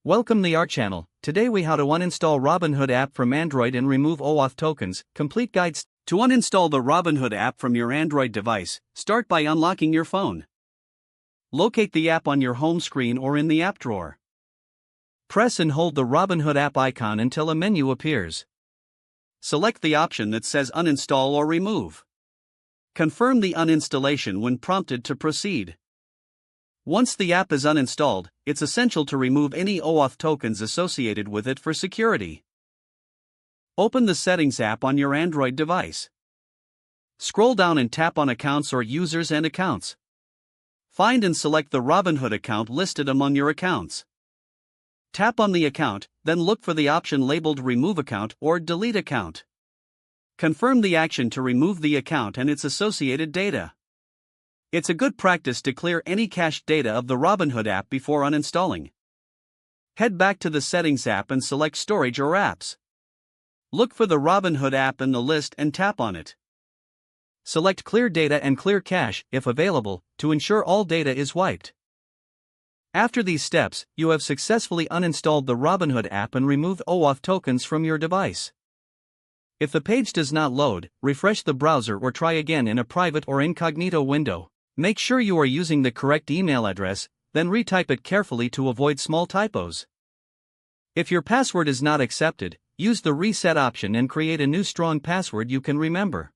Welcome to our channel. Today we how to uninstall Robinhood app from Android and remove OAuth tokens. Complete guides. To uninstall the Robinhood app from your Android device, start by unlocking your phone. Locate the app on your home screen or in the app drawer. Press and hold the Robinhood app icon until a menu appears. Select the option that says uninstall or remove. Confirm the uninstallation when prompted to proceed. Once the app is uninstalled, it's essential to remove any OAuth tokens associated with it for security. Open the Settings app on your Android device. Scroll down and tap on Accounts or Users and Accounts. Find and select the Robinhood account listed among your accounts. Tap on the account, then look for the option labeled Remove Account or Delete Account. Confirm the action to remove the account and its associated data. It's a good practice to clear any cached data of the Robinhood app before uninstalling. Head back to the Settings app and select Storage or Apps. Look for the Robinhood app in the list and tap on it. Select Clear Data and Clear Cache, if available, to ensure all data is wiped. After these steps, you have successfully uninstalled the Robinhood app and removed OAuth tokens from your device. If the page does not load, refresh the browser or try again in a private or incognito window. Make sure you are using the correct email address, then retype it carefully to avoid small typos. If your password is not accepted, use the reset option and create a new strong password you can remember.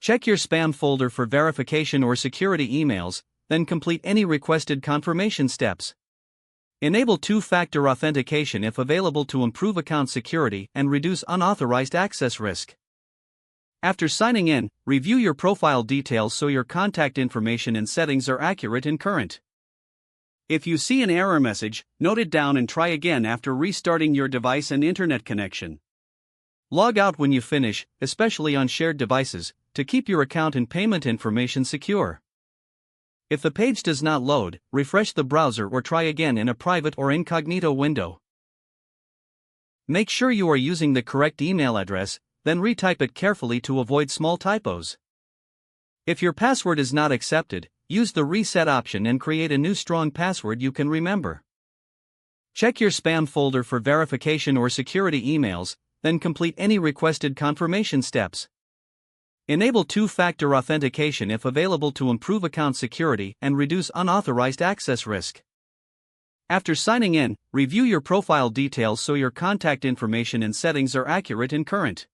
Check your spam folder for verification or security emails, then complete any requested confirmation steps. Enable two-factor authentication if available to improve account security and reduce unauthorized access risk. After signing in, review your profile details so your contact information and settings are accurate and current. If you see an error message, note it down and try again after restarting your device and internet connection. Log out when you finish, especially on shared devices, to keep your account and payment information secure. If the page does not load, refresh the browser or try again in a private or incognito window. Make sure you are using the correct email address, then retype it carefully to avoid small typos. If your password is not accepted, use the reset option and create a new strong password you can remember. Check your spam folder for verification or security emails, then complete any requested confirmation steps. Enable two-factor authentication if available to improve account security and reduce unauthorized access risk. After signing in, review your profile details so your contact information and settings are accurate and current.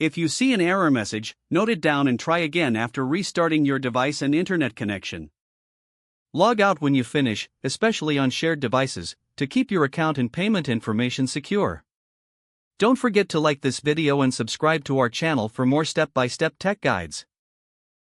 If you see an error message, note it down and try again after restarting your device and internet connection. Log out when you finish, especially on shared devices, to keep your account and payment information secure. Don't forget to like this video and subscribe to our channel for more step-by-step tech guides.